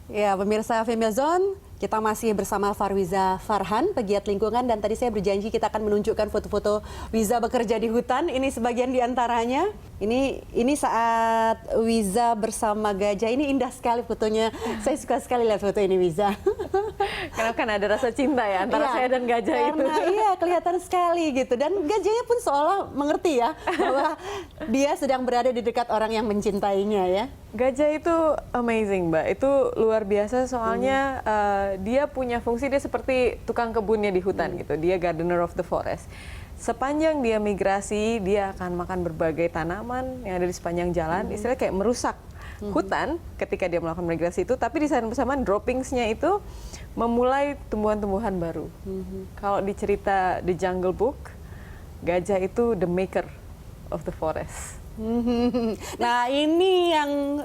Ya, pemirsa Female Zone, kita masih bersama Farwiza Farhan, pegiat lingkungan, dan tadi saya berjanji kita akan menunjukkan foto-foto Wiza bekerja di hutan. Ini sebagian di antaranya. Ini saat Wiza bersama gajah. Ini indah sekali fotonya. Saya suka sekali lihat foto ini, Wiza. Karena kan ada rasa cinta ya antara saya dan gajah itu. Iya, kelihatan sekali gitu. Dan gajahnya pun seolah mengerti ya bahwa dia sedang berada di dekat orang yang mencintainya ya. Gajah itu amazing, Mbak. Itu luar biasa soalnya dia punya fungsi, dia seperti tukang kebunnya di hutan gitu. Dia gardener of the forest. Sepanjang dia migrasi, dia akan makan berbagai tanaman yang ada di sepanjang jalan. Istilahnya kayak merusak hutan ketika dia melakukan migrasi itu. Tapi di saat bersamaan droppings-nya itu memulai tumbuhan-tumbuhan baru. Kalau di cerita The Jungle Book, gajah itu the maker of the forest. Nah, ini yang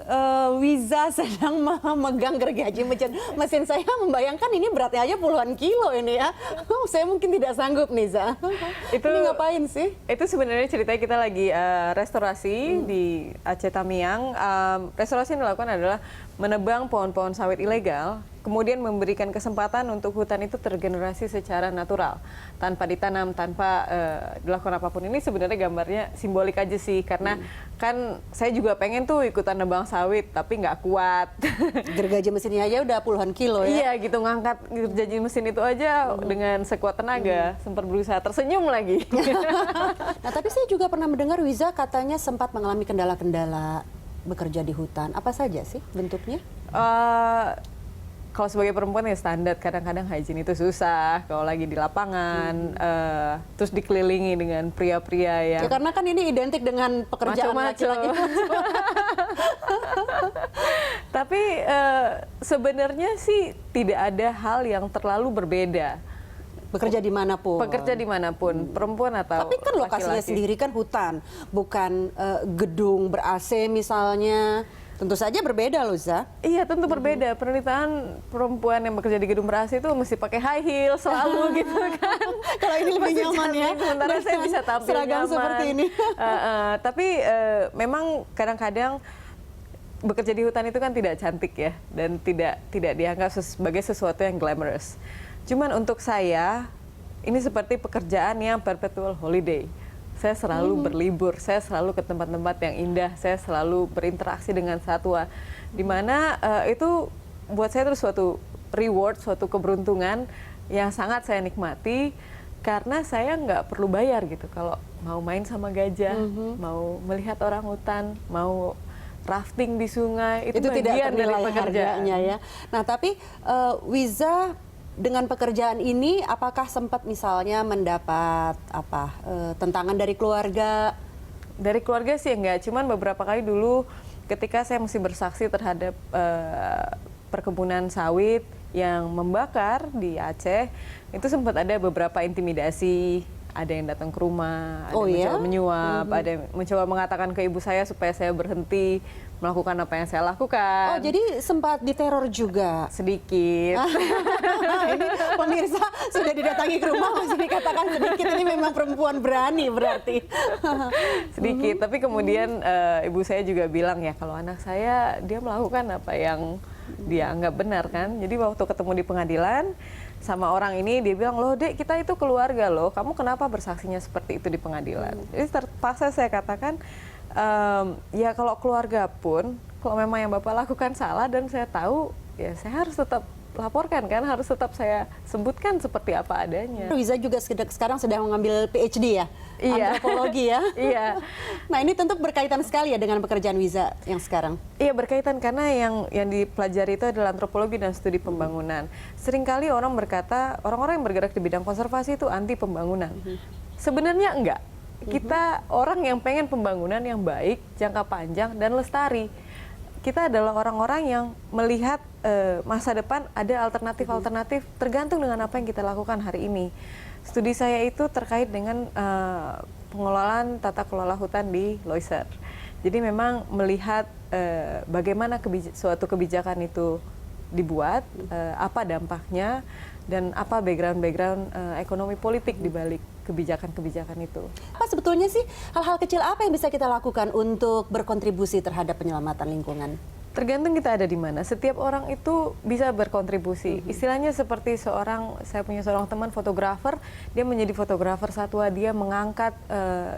Wiza sedang memegang gergaji mesin. Saya membayangkan ini beratnya aja puluhan kilo ini ya. Saya mungkin tidak sanggup nih, Za. Ini ngapain sih? Itu sebenarnya ceritanya kita lagi restorasi di Aceh Tamiang. Restorasi yang dilakukan adalah menebang pohon-pohon sawit ilegal, kemudian memberikan kesempatan untuk hutan itu tergenerasi secara natural, tanpa ditanam, tanpa dilakukan apapun. Ini sebenarnya gambarnya simbolik aja sih, karena kan saya juga pengen tuh ikutan nebang sawit, tapi nggak kuat. Gergaji mesinnya aja udah puluhan kilo ya? Iya gitu, ngangkat gergaji mesin itu aja dengan sekuat tenaga, sempat berusaha tersenyum lagi. Nah, tapi saya juga pernah mendengar Wiza katanya sempat mengalami kendala-kendala bekerja di hutan. Apa saja sih bentuknya? Kalau sebagai perempuan ya standar, kadang-kadang hygiene itu susah kalau lagi di lapangan, terus dikelilingi dengan pria-pria yang... Ya karena kan ini identik dengan pekerjaan laki-laki. Tapi sebenarnya sih tidak ada hal yang terlalu berbeda. Bekerja dimanapun. Bekerja dimanapun, perempuan atau tapi kan lokasinya sendiri kan hutan, bukan gedung ber-AC misalnya. Tentu saja berbeda loh, Za. Iya, tentu berbeda. Penelitian perempuan yang bekerja di gedung ber-AC itu mesti pakai high heel selalu gitu kan. Kalau ini lebih nyaman ya. Sementara saya bisa tampil seragam nyaman. seperti ini. Tapi memang kadang-kadang bekerja di hutan itu kan tidak cantik ya, dan tidak dianggap sebagai sesuatu yang glamorous. Cuman untuk saya, ini seperti pekerjaan yang perpetual holiday. Saya selalu berlibur, saya selalu ke tempat-tempat yang indah, saya selalu berinteraksi dengan satwa. Dimana itu buat saya itu suatu reward, suatu keberuntungan yang sangat saya nikmati. Karena saya nggak perlu bayar gitu. Kalau mau main sama gajah, mau melihat orang hutan, mau rafting di sungai, itu bagian dari pekerjaannya ya. Nah, tapi Wiza dengan pekerjaan ini apakah sempat misalnya mendapat tentangan dari keluarga? Dari keluarga sih enggak, cuman beberapa kali dulu ketika saya mesti bersaksi terhadap perkebunan sawit yang membakar di Aceh, itu sempat ada beberapa intimidasi. Ada yang datang ke rumah, ada yang mencoba menyuap, ada yang mencoba mengatakan ke ibu saya supaya saya berhenti melakukan apa yang saya lakukan. Oh, jadi sempat diteror juga? Sedikit. Ini pemirsa sudah didatangi ke rumah masih dikatakan sedikit. Ini memang perempuan berani berarti. Sedikit, tapi kemudian ibu saya juga bilang ya kalau anak saya dia melakukan apa yang dia anggap benar kan. Jadi waktu ketemu di pengadilan sama orang ini, dia bilang, loh Dek, kita itu keluarga loh, kamu kenapa bersaksinya seperti itu di pengadilan? Jadi terpaksa saya katakan, ya kalau keluarga pun, kalau memang yang Bapak lakukan salah dan saya tahu, ya saya harus tetap laporkan kan, harus tetap saya sebutkan seperti apa adanya. Wiza juga sekarang sedang mengambil PhD ya? Iya. Antropologi ya? Iya. Nah, ini tentu berkaitan sekali ya dengan pekerjaan Wiza yang sekarang? Iya, berkaitan karena yang dipelajari itu adalah antropologi dan studi pembangunan. Seringkali orang berkata, orang-orang yang bergerak di bidang konservasi itu anti pembangunan. Sebenarnya enggak. Kita orang yang pengen pembangunan yang baik, jangka panjang, dan lestari. Kita adalah orang-orang yang melihat masa depan ada alternatif-alternatif tergantung dengan apa yang kita lakukan hari ini. Studi saya itu terkait dengan pengelolaan tata kelola hutan di Loiser. Jadi memang melihat bagaimana suatu kebijakan itu dibuat, apa dampaknya, dan apa background ekonomi politik di balik kebijakan-kebijakan itu. Apa sebetulnya sih hal-hal kecil apa yang bisa kita lakukan untuk berkontribusi terhadap penyelamatan lingkungan? Tergantung kita ada di mana. Setiap orang itu bisa berkontribusi. Istilahnya seperti saya punya seorang teman fotografer, dia menjadi fotografer satwa, dia mengangkat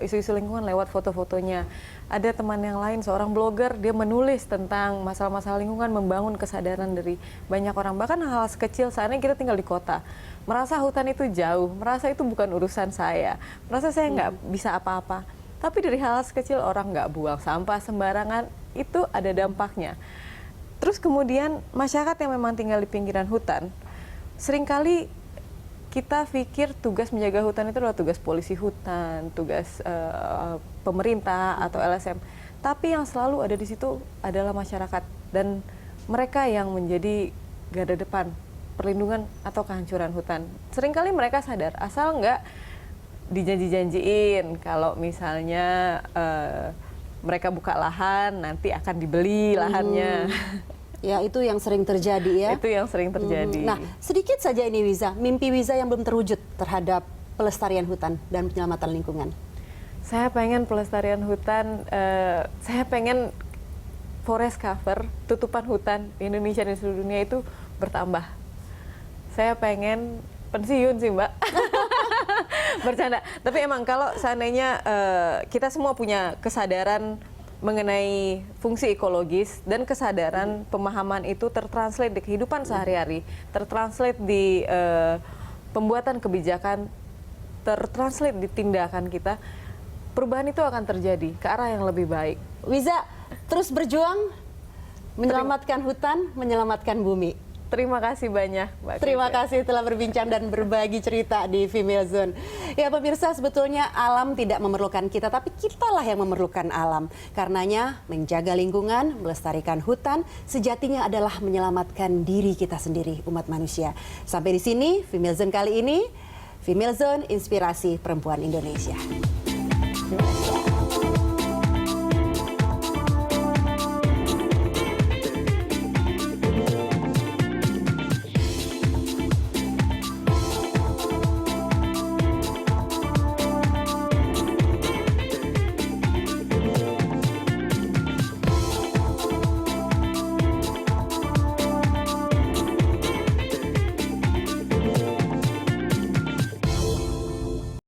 isu-isu lingkungan lewat foto-fotonya. Ada teman yang lain, seorang blogger, dia menulis tentang masalah-masalah lingkungan, membangun kesadaran dari banyak orang. Bahkan hal sekecil, saatnya kita tinggal di kota, merasa hutan itu jauh, merasa itu bukan urusan saya, merasa saya nggak bisa apa-apa. Tapi dari hal sekecil, orang nggak buang sampah sembarangan, itu ada dampaknya. Terus kemudian masyarakat yang memang tinggal di pinggiran hutan, seringkali kita pikir tugas menjaga hutan itu adalah tugas polisi hutan, tugas pemerintah atau LSM. Tapi yang selalu ada di situ adalah masyarakat, dan mereka yang menjadi garda depan perlindungan atau kehancuran hutan. Seringkali mereka sadar, asal nggak dijanji-janjiin kalau misalnya mereka buka lahan nanti akan dibeli lahannya. Ya, itu yang sering terjadi ya. Itu yang sering terjadi. Nah, sedikit saja ini Wiza, mimpi Wiza yang belum terwujud terhadap pelestarian hutan dan penyelamatan lingkungan. Saya pengen pelestarian hutan, saya pengen forest cover, tutupan hutan di Indonesia dan seluruh dunia itu bertambah. Saya pengen pensiun sih, Mbak. Bercanda. Tapi emang kalau seandainya kita semua punya kesadaran mengenai fungsi ekologis dan kesadaran pemahaman itu tertranslate di kehidupan sehari-hari, tertranslate di pembuatan kebijakan, tertranslate di tindakan kita, perubahan itu akan terjadi ke arah yang lebih baik. Wiza, terus berjuang menyelamatkan hutan, menyelamatkan bumi. Terima kasih banyak, Mbak. Terima kasih telah berbincang dan berbagi cerita di Female Zone. Ya pemirsa, sebetulnya alam tidak memerlukan kita, tapi kitalah yang memerlukan alam. Karenanya menjaga lingkungan, melestarikan hutan, sejatinya adalah menyelamatkan diri kita sendiri, umat manusia. Sampai di sini Female Zone kali ini. Female Zone, inspirasi perempuan Indonesia. Terima kasih.